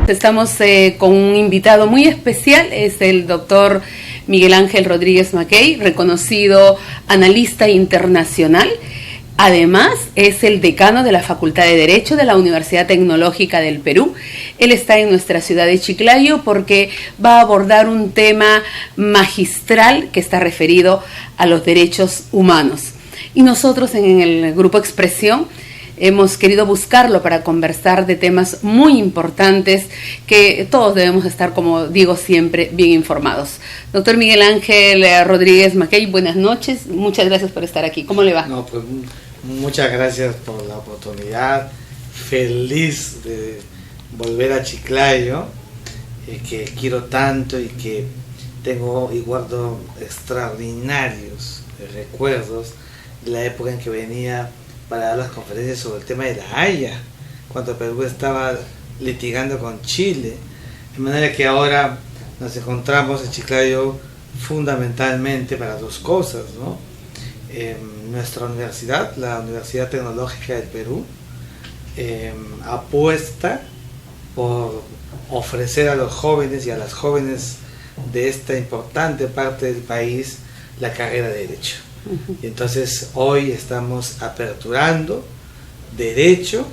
Estamos con un invitado muy especial, es el doctor Miguel Ángel Rodríguez Mackey, reconocido analista internacional. Además, es el decano de la Facultad de Derecho de la Universidad Tecnológica del Perú. Él está en nuestra ciudad de Chiclayo porque va a abordar un tema magistral que está referido a los derechos humanos. Y nosotros en el Grupo Expresión hemos querido buscarlo para conversar de temas muy importantes que todos debemos estar, como digo siempre, bien informados. Doctor Miguel Ángel Rodríguez Mackey, buenas noches. Muchas gracias por estar aquí. ¿Cómo le va? No, pues muchas gracias por la oportunidad. Feliz de volver a Chiclayo, que quiero tanto y que tengo y guardo extraordinarios recuerdos de la época en que venía para dar las conferencias sobre el tema de la Haya, cuando Perú estaba litigando con Chile, de manera que ahora nos encontramos en Chiclayo fundamentalmente para dos cosas, ¿no? Nuestra universidad, la Universidad Tecnológica del Perú, apuesta por ofrecer a los jóvenes y a las jóvenes de esta importante parte del país la carrera de Derecho. Y entonces hoy estamos aperturando Derecho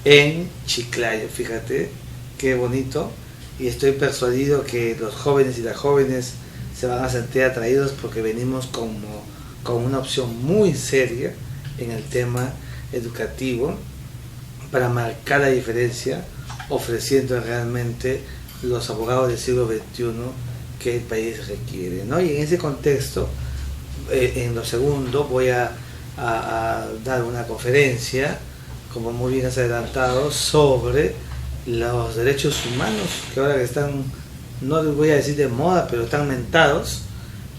en Chiclayo, fíjate qué bonito, y estoy persuadido que los jóvenes y las jóvenes se van a sentir atraídos porque venimos con una opción muy seria en el tema educativo para marcar la diferencia, ofreciendo realmente los abogados del siglo XXI que el país requiere, ¿no? Y en ese contexto, en lo segundo voy a dar una conferencia, como muy bien has adelantado, sobre los derechos humanos, que ahora que están, no les voy a decir de moda, pero están mentados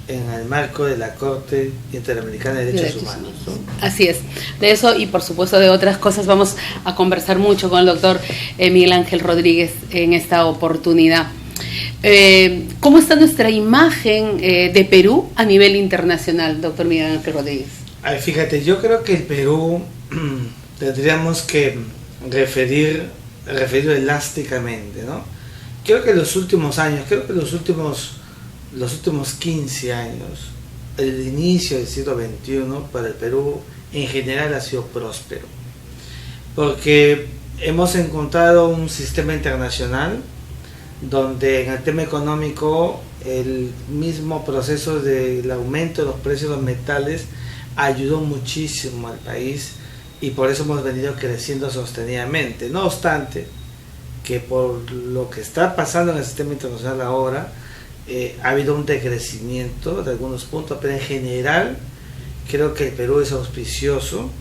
en el marco de la Corte Interamericana de Derechos Humanos, ¿no? Así es, de eso y por supuesto de otras cosas vamos a conversar mucho con el doctor Miguel Ángel Rodríguez en esta oportunidad. ¿Cómo está nuestra imagen de Perú a nivel internacional, doctor Miguel Ángel Rodríguez? Fíjate, yo creo que el Perú tendríamos que referirlo elásticamente, ¿no? Creo que los últimos años, los últimos 15 años, el inicio del siglo XXI para el Perú en general ha sido próspero, porque hemos encontrado un sistema internacional donde en el tema económico el mismo proceso del aumento de los precios de los metales ayudó muchísimo al país y por eso hemos venido creciendo sostenidamente. No obstante, que por lo que está pasando en el sistema internacional ahora, ha habido un decrecimiento de algunos puntos, pero en general creo que el Perú es auspicioso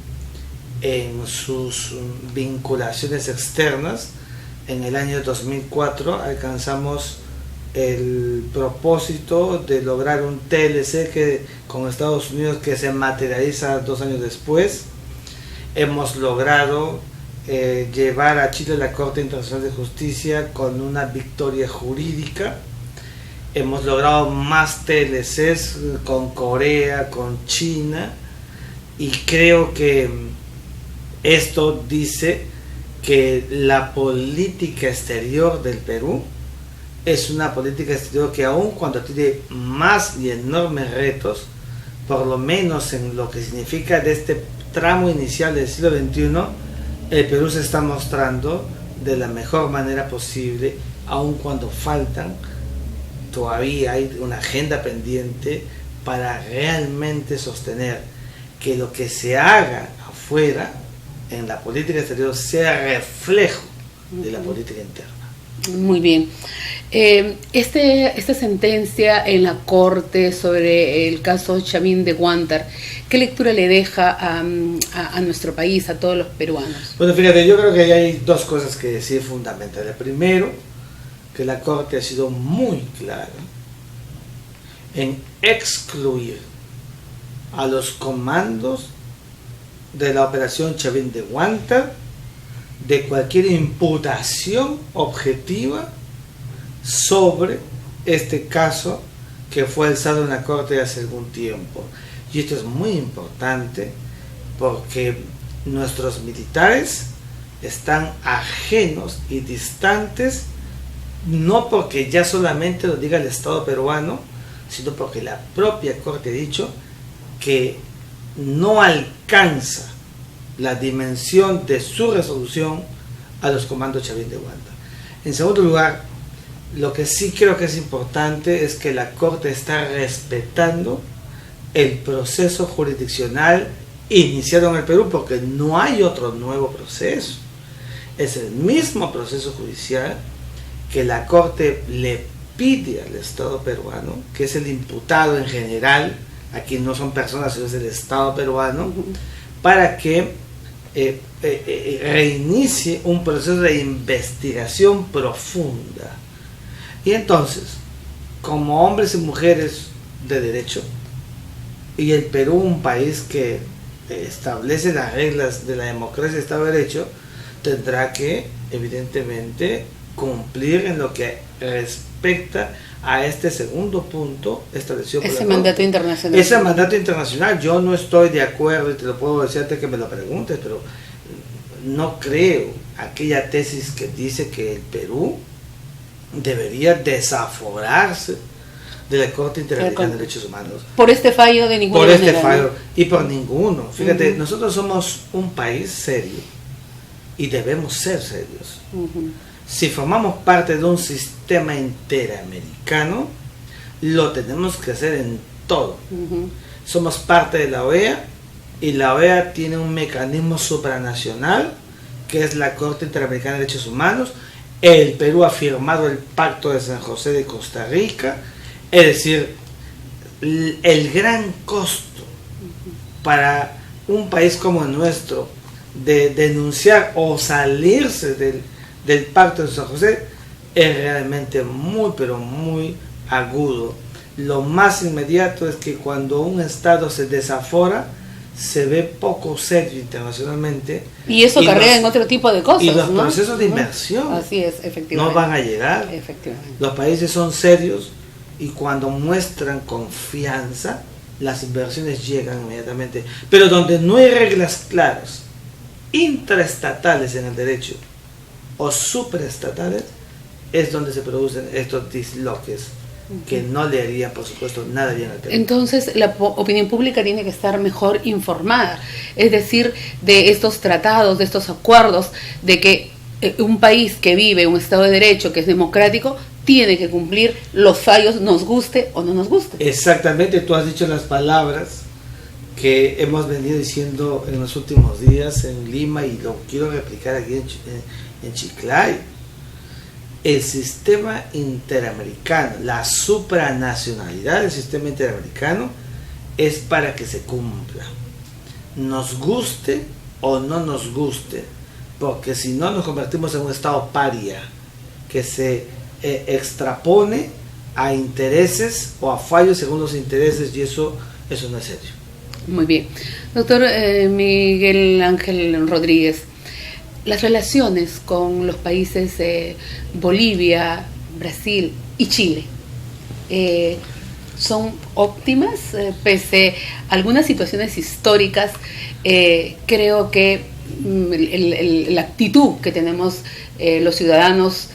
en sus vinculaciones externas. En el año 2004 alcanzamos el propósito de lograr un TLC con Estados Unidos que se materializa 2 años después. Hemos logrado llevar a Chile a la Corte Internacional de Justicia con una victoria jurídica. Hemos logrado más TLCs con Corea, con China, y creo que esto dice que la política exterior del Perú es una política exterior que aun cuando tiene más y enormes retos, por lo menos en lo que significa de este tramo inicial del siglo XXI, el Perú se está mostrando de la mejor manera posible, aun cuando todavía hay una agenda pendiente para realmente sostener que lo que se haga afuera en la política exterior sea reflejo de la política interna. Muy bien. Esta sentencia en la Corte sobre el caso Chavín de Huántar, ¿qué lectura le deja a nuestro país, a todos los peruanos? Bueno, fíjate, yo creo que hay dos cosas que decir fundamentales. Primero, que la Corte ha sido muy clara en excluir a los comandos de la operación Chavín de Huántar de cualquier imputación objetiva sobre este caso que fue alzado en la Corte hace algún tiempo. Y esto es muy importante porque nuestros militares están ajenos y distantes no porque ya solamente lo diga el Estado peruano, sino porque la propia Corte ha dicho que no alcanza la dimensión de su resolución a los comandos Chavín de Huanta. En segundo lugar, lo que sí creo que es importante es que la Corte está respetando el proceso jurisdiccional iniciado en el Perú, porque no hay otro nuevo proceso. Es el mismo proceso judicial que la Corte le pide al Estado peruano, que es el imputado en general, aquí no son personas, sino es el Estado peruano, para que reinicie un proceso de investigación profunda. Y entonces, como hombres y mujeres de derecho, y el Perú un país que establece las reglas de la democracia y Estado de Derecho, tendrá que, evidentemente, cumplir en lo que respecta a este segundo punto establecido por ese mandato internacional. Ese mandato internacional, yo no estoy de acuerdo, y te lo puedo decir antes que me lo preguntes, pero no creo aquella tesis que dice que el Perú debería desaforarse de la Corte Interamericana de Derechos Humanos. Por este fallo de ninguna manera. Por este fallo, y por ninguno. Fíjate, nosotros somos un país serio y debemos ser serios. Si formamos parte de un sistema interamericano, lo tenemos que hacer en todo. Somos parte de la OEA, y la OEA tiene un mecanismo supranacional que es la Corte Interamericana de Derechos Humanos. El Perú ha firmado el Pacto de San José de Costa Rica. Es decir, el gran costo para un país como el nuestro de denunciar o salirse del Pacto de San José es realmente muy, pero muy agudo. Lo más inmediato es que cuando un Estado se desafora, se ve poco serio internacionalmente. Y eso carrea en otro tipo de cosas. Y los ¿no? procesos de inversión Así es, efectivamente, no van a llegar. Efectivamente. Los países son serios y cuando muestran confianza, las inversiones llegan inmediatamente. Pero donde no hay reglas claras, intraestatales en el derecho o supraestatales, es donde se producen estos disloques que no le harían, por supuesto, nada bien al Perú. Entonces, la opinión pública tiene que estar mejor informada, es decir, de estos tratados, de estos acuerdos, de que un país que vive un Estado de Derecho, que es democrático, tiene que cumplir los fallos, nos guste o no nos guste. Exactamente, tú has dicho las palabras que hemos venido diciendo en los últimos días en Lima, y lo quiero replicar aquí en Chiclayo. El sistema interamericano, la supranacionalidad del sistema interamericano es para que se cumpla, nos guste o no nos guste, porque si no nos convertimos en un Estado paria que se extrapone a intereses o a fallos según los intereses, y eso no es serio. Muy bien. Doctor Miguel Ángel Rodríguez, las relaciones con los países Bolivia, Brasil y Chile son óptimas, pese a algunas situaciones históricas. Creo que la actitud que tenemos los ciudadanos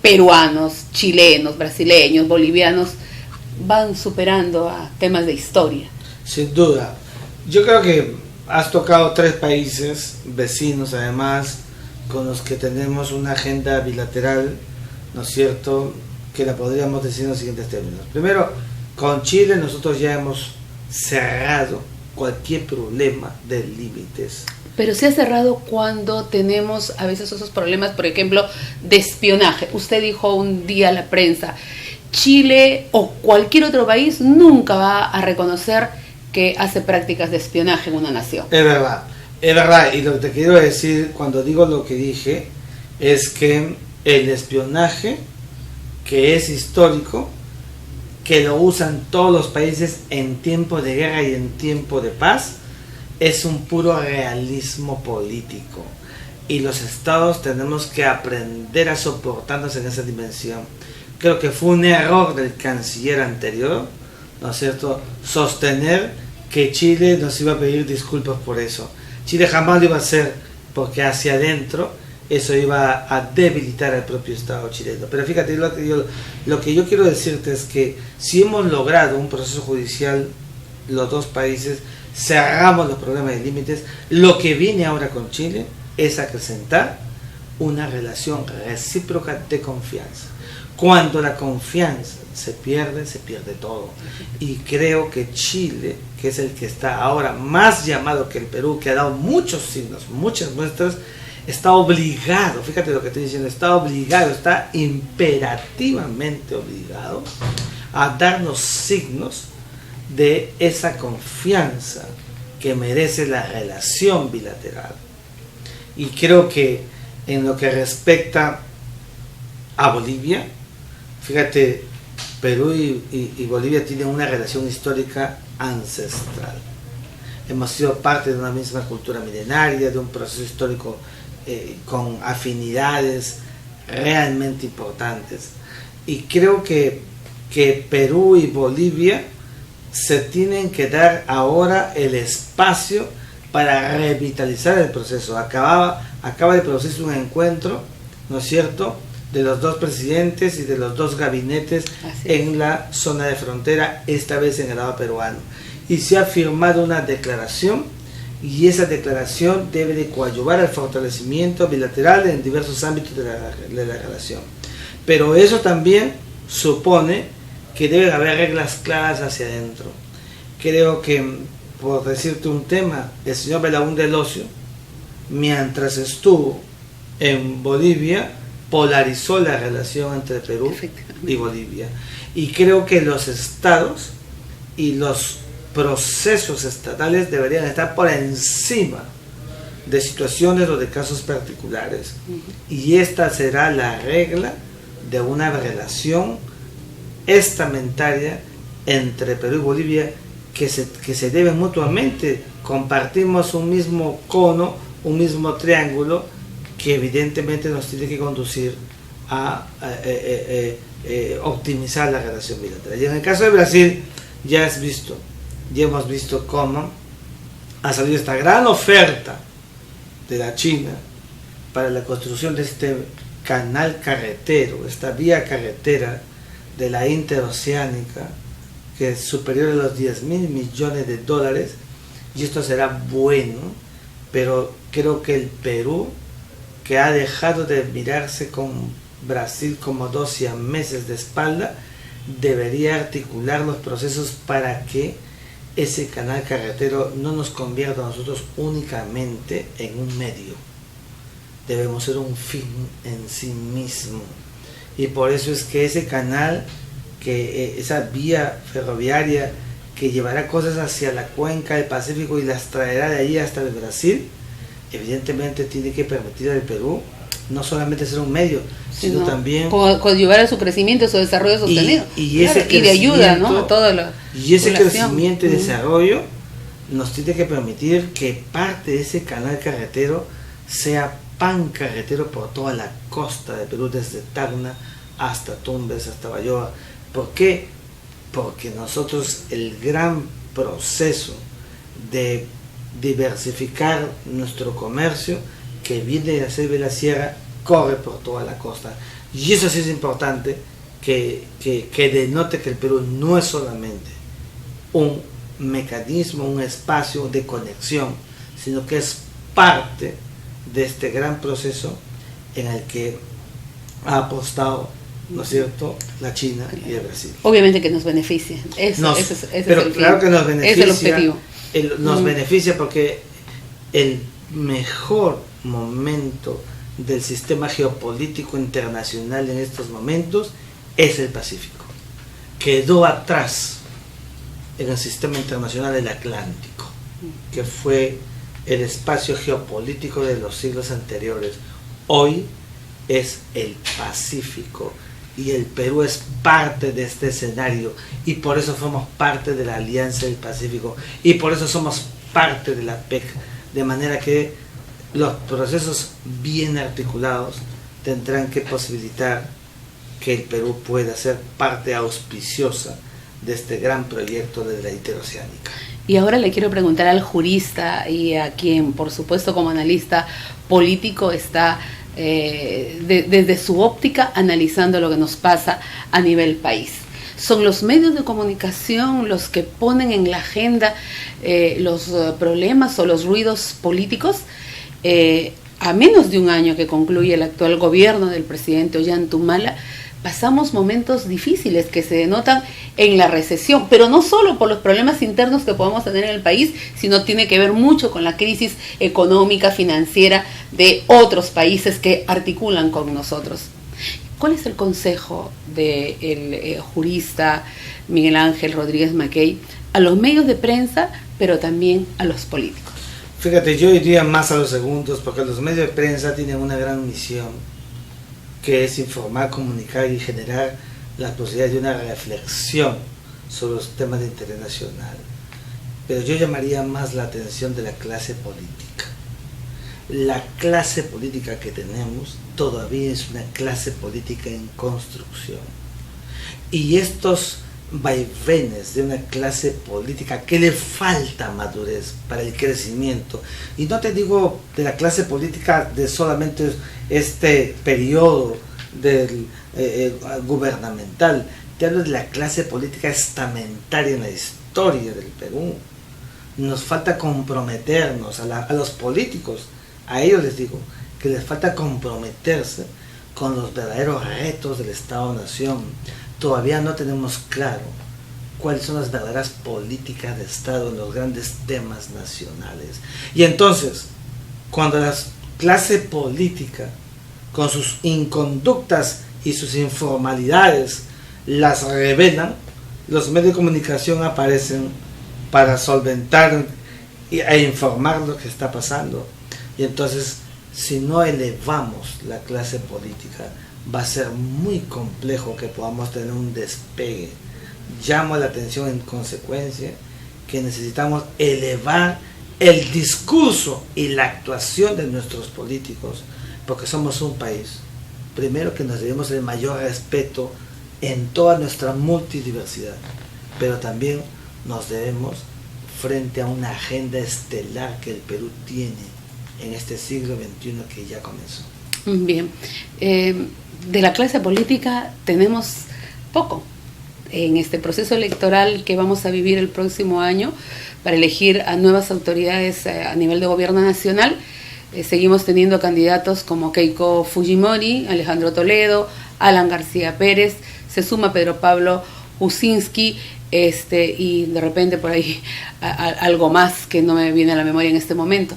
peruanos, chilenos, brasileños, bolivianos, van superando a temas de historia. Sin duda. Yo creo que has tocado 3 países vecinos, además, con los que tenemos una agenda bilateral, ¿no es cierto?, que la podríamos decir en los siguientes términos. Primero, con Chile nosotros ya hemos cerrado cualquier problema de límites. Pero se ha cerrado cuando tenemos a veces esos problemas, por ejemplo, de espionaje. Usted dijo un día a la prensa, Chile o cualquier otro país nunca va a reconocer que hace prácticas de espionaje en una nación. Es verdad, y lo que te quiero decir cuando digo lo que dije es que el espionaje, que es histórico, que lo usan todos los países en tiempo de guerra y en tiempo de paz, es un puro realismo político, y los estados tenemos que aprender a soportarnos en esa dimensión. Creo que fue un error del canciller anterior, ¿no es cierto?, sostener que Chile nos iba a pedir disculpas por eso. Chile jamás lo iba a hacer, porque hacia adentro eso iba a debilitar al propio Estado chileno. Pero fíjate, lo que yo quiero decirte es que si hemos logrado un proceso judicial, los dos países, cerramos los problemas de límites, lo que viene ahora con Chile es acrecentar una relación recíproca de confianza. Cuando la confianza se pierde todo. Y creo que Chile, que es el que está ahora más llamado que el Perú, que ha dado muchos signos, muchas muestras, está obligado, fíjate lo que estoy diciendo, está imperativamente obligado a darnos signos de esa confianza que merece la relación bilateral. Y creo que en lo que respecta a Bolivia, fíjate, Perú y Bolivia tienen una relación histórica ancestral. Hemos sido parte de una misma cultura milenaria, de un proceso histórico con afinidades realmente importantes. Y creo que Perú y Bolivia se tienen que dar ahora el espacio para revitalizar el proceso. Acaba de producirse un encuentro, ¿no es cierto?, de los dos presidentes y de los dos gabinetes en la zona de frontera, esta vez en el lado peruano. Y se ha firmado una declaración, y esa declaración debe de coadyuvar al fortalecimiento bilateral en diversos ámbitos de la relación. Pero eso también supone que debe haber reglas claras hacia adentro. Creo que, por decirte un tema, el señor Belaúnde del Ocio, mientras estuvo en Bolivia, polarizó la relación entre Perú y Bolivia. Y creo que los estados y los procesos estatales deberían estar por encima de situaciones o de casos particulares. Y esta será la regla de una relación estamentaria entre Perú y Bolivia que se deben mutuamente. Compartimos un mismo cono, un mismo triángulo, que evidentemente nos tiene que conducir a optimizar la relación bilateral. Y en el caso de Brasil, ya hemos visto cómo ha salido esta gran oferta de la China para la construcción de este canal carretero, esta vía carretera de la interoceánica, que es superior a los 10.000 millones de dólares, y esto será bueno, pero creo que el Perú, que ha dejado de mirarse con Brasil como dos siameses de espalda, debería articular los procesos para que ese canal carretero no nos convierta a nosotros únicamente en un medio. Debemos ser un fin en sí mismo. Y por eso es que ese canal, esa vía ferroviaria que llevará cosas hacia la cuenca del Pacífico y las traerá de allí hasta el Brasil, evidentemente tiene que permitir al Perú no solamente ser un medio, sino también coadyuvar a su crecimiento, a su desarrollo sostenido y de ayuda, ¿no?, a toda la y ese crecimiento y desarrollo nos tiene que permitir que parte de ese canal carretero sea pan carretero por toda la costa de Perú, desde Tacna hasta Tumbes, hasta Bayoa. ¿Por qué? Porque nosotros, el gran proceso de diversificar nuestro comercio que viene de la selva y la sierra corre por toda la costa, y eso sí es importante que denote que el Perú no es solamente un mecanismo, un espacio de conexión, sino que es parte de este gran proceso en el que ha apostado, ¿no es cierto?, la China y el Brasil. Obviamente que nos beneficia, pero claro que nos beneficia, es el objetivo. Nos beneficia porque el mejor momento del sistema geopolítico internacional en estos momentos es el Pacífico. Quedó atrás en el sistema internacional el Atlántico, que fue el espacio geopolítico de los siglos anteriores. Hoy es el Pacífico, y el Perú es parte de este escenario, y por eso somos parte de la Alianza del Pacífico, y por eso somos parte de la PEC, de manera que los procesos bien articulados tendrán que posibilitar que el Perú pueda ser parte auspiciosa de este gran proyecto de la interoceánica. Y ahora le quiero preguntar al jurista y a quien, por supuesto, como analista político está desde su óptica, analizando lo que nos pasa a nivel país. Son los medios de comunicación los que ponen en la agenda los problemas o los ruidos políticos. A menos de un año que concluye el actual gobierno del presidente Ollanta-Humala, pasamos momentos difíciles que se denotan en la recesión, pero no solo por los problemas internos que podemos tener en el país, sino tiene que ver mucho con la crisis económica, financiera de otros países que articulan con nosotros. ¿Cuál es el consejo del jurista Miguel Ángel Rodríguez Mackey a los medios de prensa, pero también a los políticos? Fíjate, yo iría más a los segundos, porque los medios de prensa tienen una gran misión, que es informar, comunicar y generar la posibilidad de una reflexión sobre los temas de interés nacional. Pero yo llamaría más la atención de la clase política. La clase política que tenemos todavía es una clase política en construcción. Y estos vaivenes de una clase política que le falta madurez para el crecimiento, y no te digo de la clase política de solamente este periodo del gubernamental, te hablo de la clase política estamentaria en la historia del Perú. Nos falta comprometernos a los políticos, a ellos les digo que les falta comprometerse con los verdaderos retos del Estado-Nación. Todavía no tenemos claro cuáles son las verdaderas políticas de Estado en los grandes temas nacionales. Y entonces, cuando la clase política, con sus inconductas y sus informalidades, las revelan, los medios de comunicación aparecen para solventar e informar lo que está pasando. Y entonces, si no elevamos la clase política, va a ser muy complejo que podamos tener un despegue. Llamo la atención en consecuencia que necesitamos elevar el discurso y la actuación de nuestros políticos, porque somos un país, primero, que nos debemos el mayor respeto en toda nuestra multidiversidad, pero también nos debemos frente a una agenda estelar que el Perú tiene en este siglo XXI que ya comenzó. Bien, de la clase política tenemos poco en este proceso electoral que vamos a vivir el próximo año para elegir a nuevas autoridades a nivel de gobierno nacional. Seguimos teniendo candidatos como Keiko Fujimori, Alejandro Toledo, Alan García Pérez, se suma Pedro Pablo Usinski, y de repente por ahí algo más que no me viene a la memoria en este momento.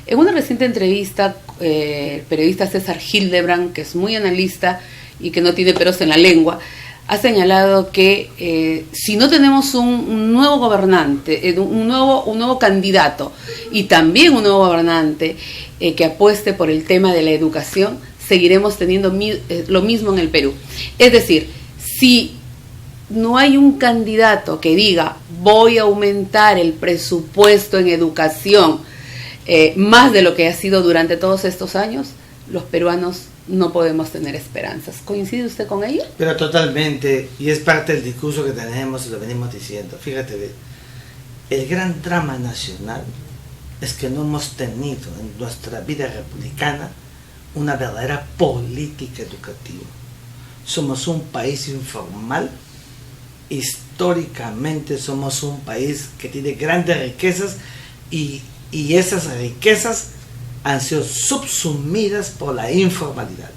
En una reciente entrevista, el periodista César Hildebrand, que es muy analista y que no tiene peros en la lengua, ha señalado que si no tenemos un nuevo gobernante, un nuevo candidato y también un nuevo gobernante que apueste por el tema de la educación, seguiremos teniendo lo mismo en el Perú. Es decir, si no hay un candidato que diga voy a aumentar el presupuesto en educación más de lo que ha sido durante todos estos años, los peruanos no podemos tener esperanzas. ¿Coincide usted con ello? Pero totalmente, y es parte del discurso que tenemos y lo venimos diciendo. Fíjate, el gran drama nacional es que no hemos tenido en nuestra vida republicana una verdadera política educativa. Somos un país informal, históricamente somos un país que tiene grandes riquezas y esas riquezas han sido subsumidas por la informalidad,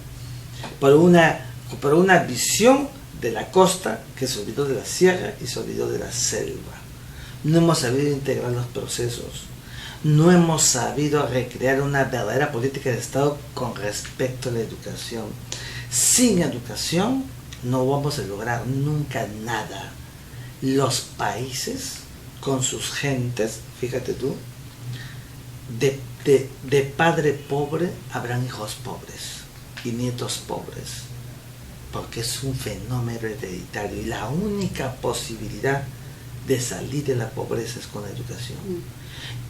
por una visión de la costa que se olvidó de la sierra y se olvidó de la selva. No hemos sabido integrar los procesos, no hemos sabido recrear una verdadera política de Estado con respecto a la educación. Sin educación no vamos a lograr nunca nada. Los países con sus gentes, fíjate tú, de padre pobre habrán hijos pobres y nietos pobres, porque es un fenómeno hereditario y la única posibilidad de salir de la pobreza es con la educación.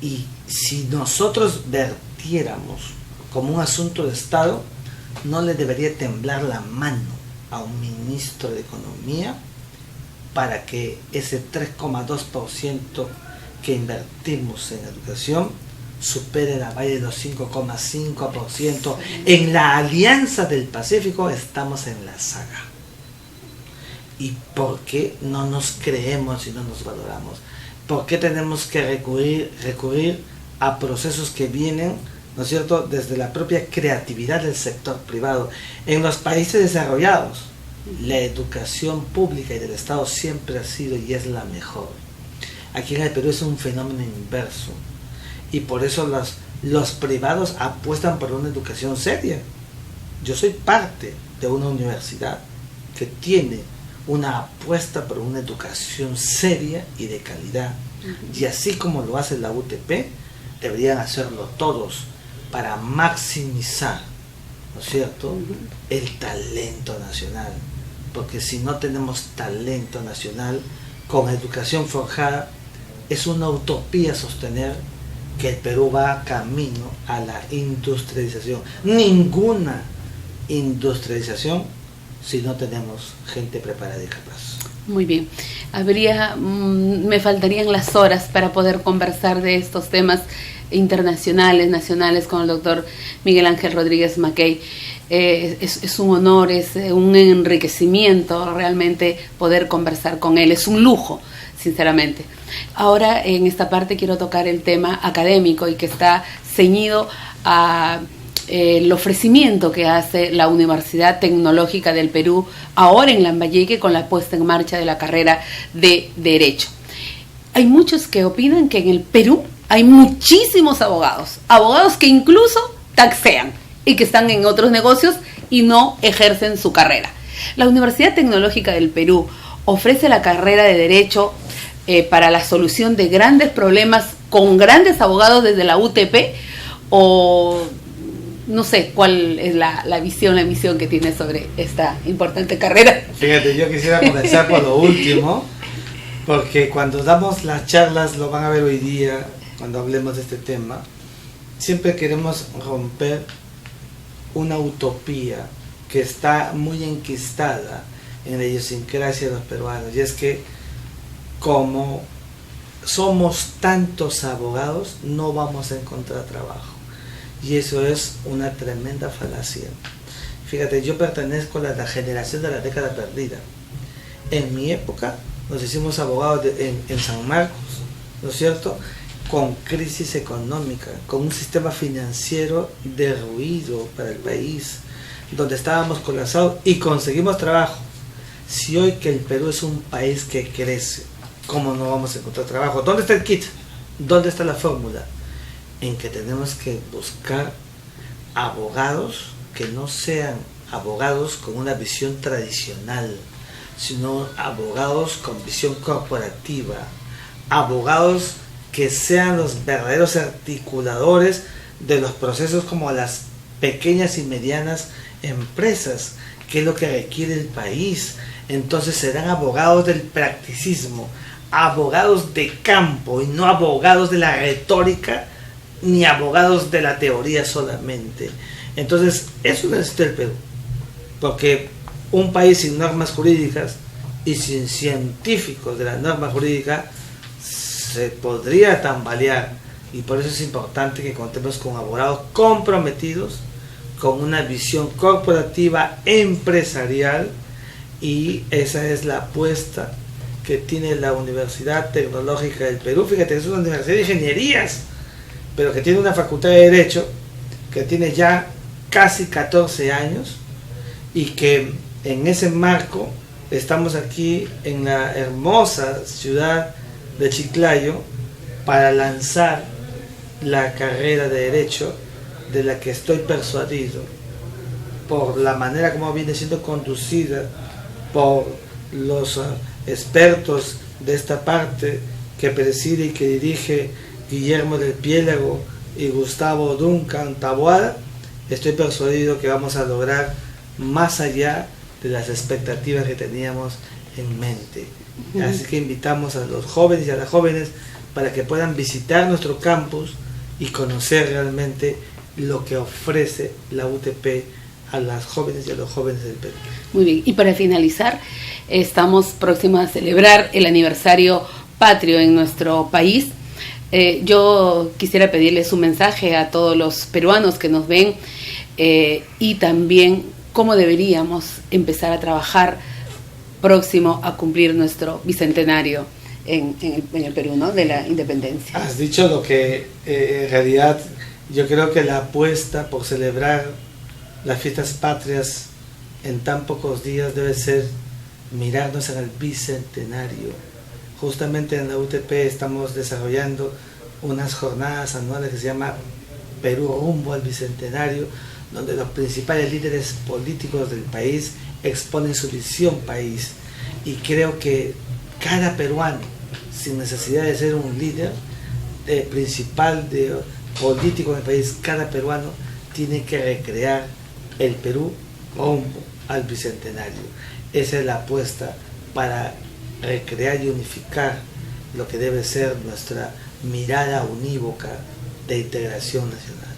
Y si nosotros vertiéramos como un asunto de Estado, no le debería temblar la mano a un ministro de Economía para que ese 3,2% que invertimos en educación supere la valla de los 5,5%. En la Alianza del Pacífico estamos en la saga. ¿Y por qué no nos creemos y no nos valoramos? ¿Por qué tenemos que recurrir a procesos que vienen, ¿no es cierto?, desde la propia creatividad del sector privado? En los países desarrollados, la educación pública y del Estado siempre ha sido y es la mejor. Aquí en el Perú es un fenómeno inverso y por eso los privados apuestan por una educación seria. Yo soy parte de una universidad que tiene una apuesta por una educación seria y de calidad. Y así como lo hace la UTP, deberían hacerlo todos para maximizar, ¿no es cierto?, el talento nacional. Porque si no tenemos talento nacional con educación forjada, es una utopía sostener que el Perú va camino a la industrialización. Ninguna industrialización si no tenemos gente preparada y capaz. Muy bien. Me faltarían las horas para poder conversar de estos temas internacionales, nacionales, con el doctor Miguel Ángel Rodríguez Mackay. Es un honor, es un enriquecimiento realmente poder conversar con él. Es un lujo, sinceramente. Ahora, en esta parte quiero tocar el tema académico y que está ceñido a el ofrecimiento que hace la Universidad Tecnológica del Perú ahora en Lambayeque con la puesta en marcha de la carrera de Derecho. Hay muchos que opinan que en el Perú hay muchísimos abogados que incluso taxean y que están en otros negocios y no ejercen su carrera. La Universidad Tecnológica del Perú ofrece la carrera de Derecho para la solución de grandes problemas con grandes abogados desde la UTP, o no sé cuál es la misión que tiene sobre esta importante carrera. Fíjate, yo quisiera comenzar por lo último, porque cuando damos las charlas, lo van a ver hoy día, cuando hablemos de este tema, siempre queremos romper una utopía que está muy enquistada en la idiosincrasia de los peruanos, y es que como somos tantos abogados, no vamos a encontrar trabajo. Y eso es una tremenda falacia. Fíjate, yo pertenezco a la generación de la década perdida. En mi época nos hicimos abogados en San Marcos, ¿no es cierto?, con crisis económica, con un sistema financiero derruido para el país, donde estábamos colapsados y conseguimos trabajo. Si hoy que el Perú es un país que crece, ¿cómo no vamos a encontrar trabajo? ¿Dónde está el kit? ¿Dónde está la fórmula? En que tenemos que buscar abogados que no sean abogados con una visión tradicional, sino abogados con visión corporativa, abogados que sean los verdaderos articuladores de los procesos como las pequeñas y medianas empresas, que es lo que requiere el país. Entonces serán abogados del practicismo, abogados de campo y no abogados de la retórica ni abogados de la teoría solamente. Entonces eso necesita el Perú, porque un país sin normas jurídicas y sin científicos de la norma jurídica se podría tambalear, y por eso es importante que contemos con abogados comprometidos, con una visión corporativa empresarial, y esa es la apuesta que tiene la Universidad Tecnológica del Perú. Fíjate, es una universidad de ingenierías, pero que tiene una facultad de Derecho que tiene ya casi 14 años, y que en ese marco estamos aquí en la hermosa ciudad de Chiclayo para lanzar la carrera de Derecho, de la que estoy persuadido por la manera como viene siendo conducida por los expertos de esta parte que preside y que dirige Guillermo del Piélago y Gustavo Duncan Taboada. Estoy persuadido que vamos a lograr más allá de las expectativas que teníamos en mente. Así que invitamos a los jóvenes y a las jóvenes para que puedan visitar nuestro campus y conocer realmente lo que ofrece la UTP a las jóvenes y a los jóvenes del Perú. Muy bien, y para finalizar, estamos próximos a celebrar el aniversario patrio en nuestro país. Yo quisiera pedirles un mensaje a todos los peruanos que nos ven y también cómo deberíamos empezar a trabajar próximo a cumplir nuestro bicentenario en el Perú, ¿no?, de la independencia. Has dicho lo que en realidad yo creo que la apuesta por celebrar las fiestas patrias en tan pocos días debe ser mirarnos en el bicentenario. Justamente en la UTP estamos desarrollando unas jornadas anuales que se llama Perú rumbo al bicentenario, donde los principales líderes políticos del país exponen su visión país, y creo que cada peruano, sin necesidad de ser un líder principal político del país, cada peruano tiene que recrear el Perú rumbo al bicentenario. Esa es la apuesta para recrear y unificar lo que debe ser nuestra mirada unívoca de integración nacional.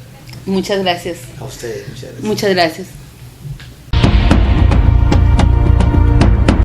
Muchas gracias. A ustedes, muchas gracias. Muchas gracias.